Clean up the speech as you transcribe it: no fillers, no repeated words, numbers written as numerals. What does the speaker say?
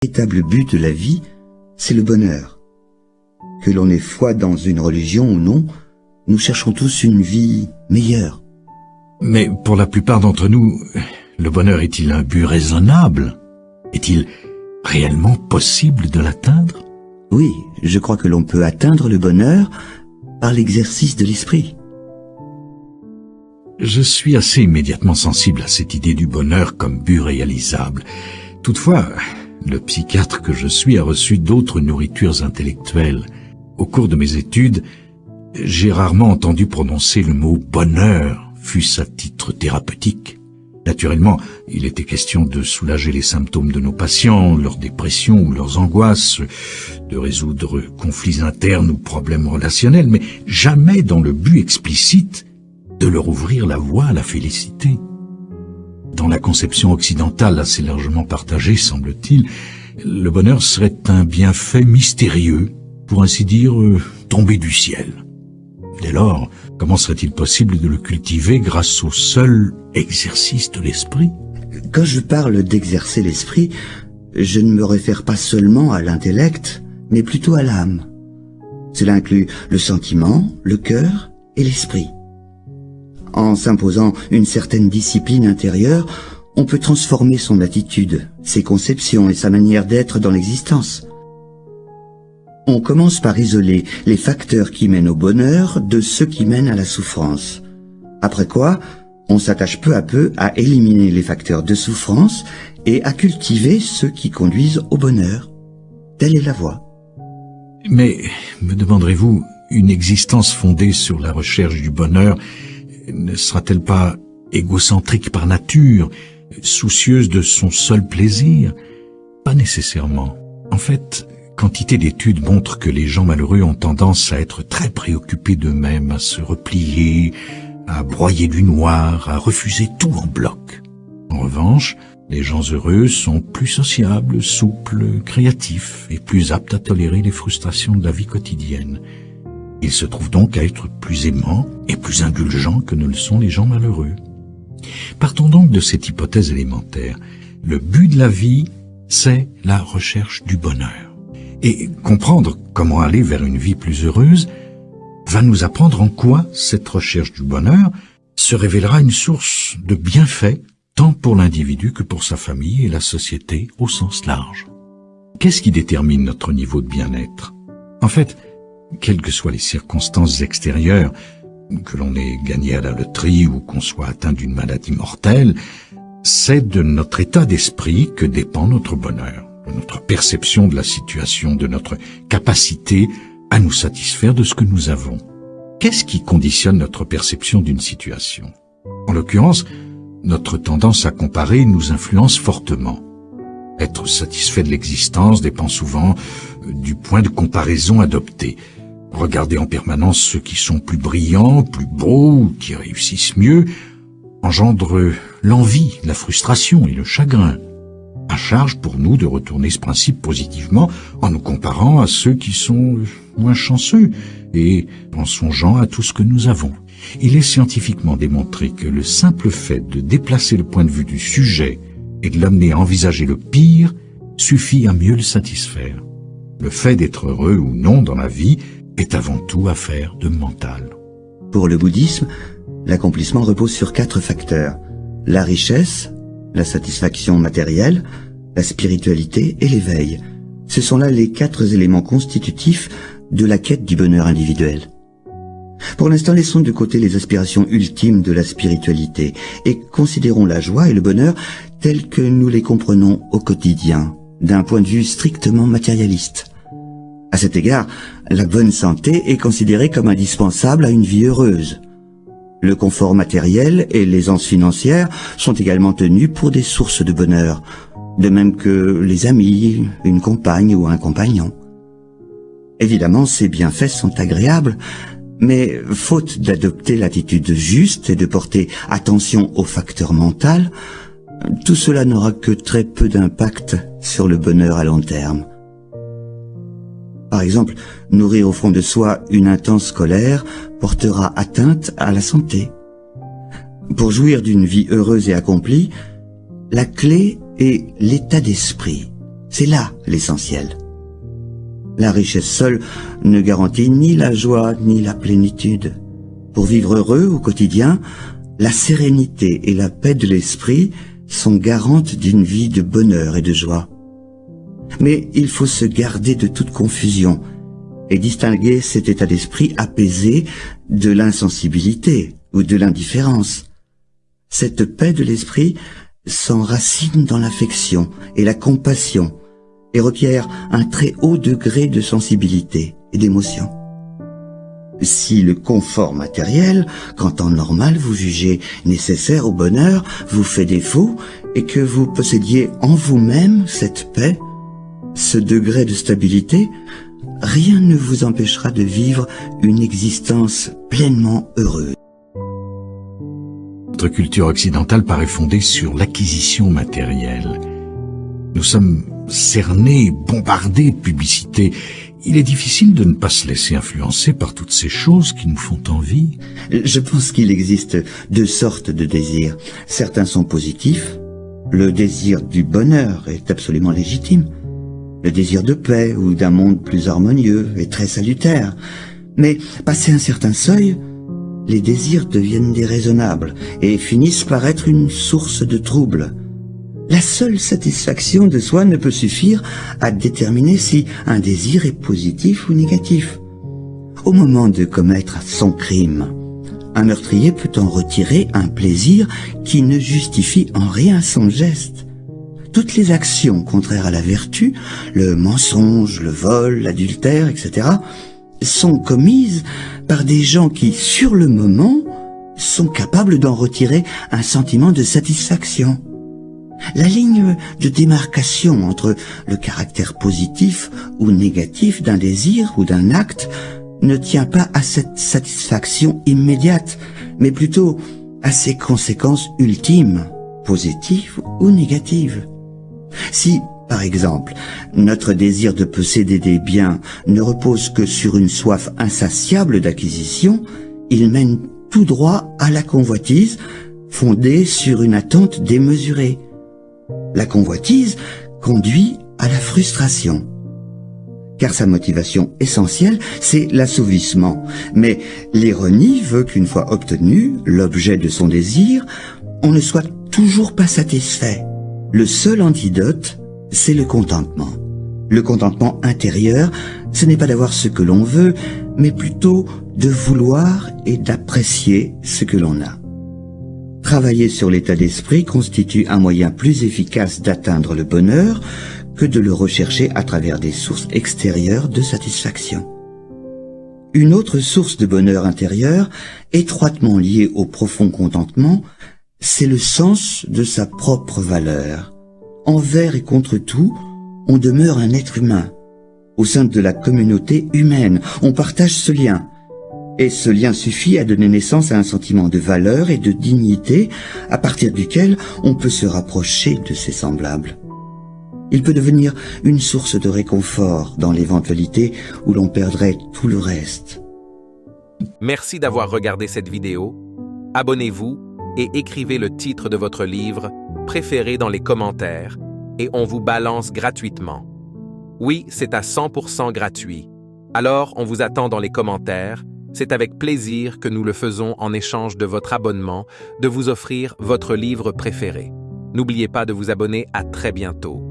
véritable but de la vie, c'est le bonheur. Que l'on ait foi dans une religion ou non, nous cherchons tous une vie meilleure. Mais pour la plupart d'entre nous, le bonheur est-il un but raisonnable? Est-il réellement possible de l'atteindre? Oui, je crois que l'on peut atteindre le bonheur par l'exercice de l'esprit. Je suis assez immédiatement sensible à cette idée du bonheur comme but réalisable. Toutefois, le psychiatre que je suis a reçu d'autres nourritures intellectuelles. Au cours de mes études, j'ai rarement entendu prononcer le mot bonheur, fût-ce à titre thérapeutique. Naturellement, il était question de soulager les symptômes de nos patients, leurs dépressions ou leurs angoisses, de résoudre conflits internes ou problèmes relationnels, mais jamais dans le but explicite de leur ouvrir la voie à la félicité. Dans la conception occidentale assez largement partagée, semble-t-il, le bonheur serait un bienfait mystérieux, pour ainsi dire, tombé du ciel. Dès lors, comment serait-il possible de le cultiver grâce au seul exercice de l'esprit? Quand je parle d'exercer l'esprit, je ne me réfère pas seulement à l'intellect, mais plutôt à l'âme. Cela inclut le sentiment, le cœur et l'esprit. En s'imposant une certaine discipline intérieure, on peut transformer son attitude, ses conceptions et sa manière d'être dans l'existence. On commence par isoler les facteurs qui mènent au bonheur de ceux qui mènent à la souffrance. Après quoi, on s'attache peu à peu à éliminer les facteurs de souffrance et à cultiver ceux qui conduisent au bonheur. Telle est la voie. Mais, me demanderez-vous, une existence fondée sur la recherche du bonheur ne sera-t-elle pas égocentrique par nature, soucieuse de son seul plaisir? Pas nécessairement. En fait, quantité d'études montrent que les gens malheureux ont tendance à être très préoccupés d'eux-mêmes, à se replier, à broyer du noir, à refuser tout en bloc. En revanche, les gens heureux sont plus sociables, souples, créatifs et plus aptes à tolérer les frustrations de la vie quotidienne. Ils se trouvent donc à être plus aimants et plus indulgents que ne le sont les gens malheureux. Partons donc de cette hypothèse élémentaire. Le but de la vie, c'est la recherche du bonheur. Et comprendre comment aller vers une vie plus heureuse va nous apprendre en quoi cette recherche du bonheur se révélera une source de bienfaits tant pour l'individu que pour sa famille et la société au sens large. Qu'est-ce qui détermine notre niveau de bien-être? En fait, quelles que soient les circonstances extérieures, que l'on ait gagné à la loterie ou qu'on soit atteint d'une maladie mortelle, c'est de notre état d'esprit que dépend notre bonheur, de notre perception de la situation, de notre capacité à nous satisfaire de ce que nous avons. Qu'est-ce qui conditionne notre perception d'une situation? En l'occurrence, notre tendance à comparer nous influence fortement. Être satisfait de l'existence dépend souvent du point de comparaison adopté. Regarder en permanence ceux qui sont plus brillants, plus beaux, qui réussissent mieux, engendre l'envie, la frustration et le chagrin. À charge pour nous de retourner ce principe positivement en nous comparant à ceux qui sont moins chanceux et en songeant à tout ce que nous avons. Il est scientifiquement démontré que le simple fait de déplacer le point de vue du sujet et de l'amener à envisager le pire suffit à mieux le satisfaire. Le fait d'être heureux ou non dans la vie est avant tout affaire de mental. Pour le bouddhisme, l'accomplissement repose sur 4 facteurs. La richesse, la satisfaction matérielle, la spiritualité et l'éveil. Ce sont là les 4 éléments constitutifs de la quête du bonheur individuel. Pour l'instant, laissons de côté les aspirations ultimes de la spiritualité et considérons la joie et le bonheur tels que nous les comprenons au quotidien, d'un point de vue strictement matérialiste. À cet égard, la bonne santé est considérée comme indispensable à une vie heureuse. Le confort matériel et l'aisance financière sont également tenus pour des sources de bonheur, de même que les amis, une compagne ou un compagnon. Évidemment, ces bienfaits sont agréables, mais faute d'adopter l'attitude juste et de porter attention au facteur mental, tout cela n'aura que très peu d'impact sur le bonheur à long terme. Par exemple, nourrir au fond de soi une intense colère portera atteinte à la santé. Pour jouir d'une vie heureuse et accomplie, la clé est l'état d'esprit. C'est là l'essentiel. La richesse seule ne garantit ni la joie ni la plénitude. Pour vivre heureux au quotidien, la sérénité et la paix de l'esprit sont garantes d'une vie de bonheur et de joie. Mais il faut se garder de toute confusion et distinguer cet état d'esprit apaisé de l'insensibilité ou de l'indifférence. Cette paix de l'esprit s'enracine dans l'affection et la compassion et requiert un très haut degré de sensibilité et d'émotion. Si le confort matériel, qu'en temps normal vous jugez nécessaire au bonheur, vous fait défaut et que vous possédiez en vous-même cette paix, ce degré de stabilité, rien ne vous empêchera de vivre une existence pleinement heureuse. Notre culture occidentale paraît fondée sur l'acquisition matérielle. Nous sommes cernés, bombardés de publicités. Il est difficile de ne pas se laisser influencer par toutes ces choses qui nous font envie. Je pense qu'il existe deux sortes de désirs. Certains sont positifs. Le désir du bonheur est absolument légitime. Le désir de paix ou d'un monde plus harmonieux est très salutaire. Mais passé un certain seuil, les désirs deviennent déraisonnables et finissent par être une source de trouble. La seule satisfaction de soi ne peut suffire à déterminer si un désir est positif ou négatif. Au moment de commettre son crime, un meurtrier peut en retirer un plaisir qui ne justifie en rien son geste. Toutes les actions contraires à la vertu, le mensonge, le vol, l'adultère, etc., sont commises par des gens qui, sur le moment, sont capables d'en retirer un sentiment de satisfaction. La ligne de démarcation entre le caractère positif ou négatif d'un désir ou d'un acte ne tient pas à cette satisfaction immédiate, mais plutôt à ses conséquences ultimes, positives ou négatives. Si, par exemple, notre désir de posséder des biens ne repose que sur une soif insatiable d'acquisition, il mène tout droit à la convoitise, fondée sur une attente démesurée. La convoitise conduit à la frustration, car sa motivation essentielle, c'est l'assouvissement. Mais l'ironie veut qu'une fois obtenu l'objet de son désir, on ne soit toujours pas satisfait. Le seul antidote, c'est le contentement. Le contentement intérieur, ce n'est pas d'avoir ce que l'on veut, mais plutôt de vouloir et d'apprécier ce que l'on a. Travailler sur l'état d'esprit constitue un moyen plus efficace d'atteindre le bonheur que de le rechercher à travers des sources extérieures de satisfaction. Une autre source de bonheur intérieur, étroitement liée au profond contentement, c'est le sens de sa propre valeur. Envers et contre tout, on demeure un être humain. Au sein de la communauté humaine, on partage ce lien. Et ce lien suffit à donner naissance à un sentiment de valeur et de dignité à partir duquel on peut se rapprocher de ses semblables. Il peut devenir une source de réconfort dans l'éventualité où l'on perdrait tout le reste. Merci d'avoir regardé cette vidéo. Abonnez-vous et écrivez le titre de votre livre préféré dans les commentaires et on vous balance gratuitement. Oui, c'est à 100% gratuit. Alors, on vous attend dans les commentaires. C'est avec plaisir que nous le faisons en échange de votre abonnement, de vous offrir votre livre préféré. N'oubliez pas de vous abonner. À très bientôt.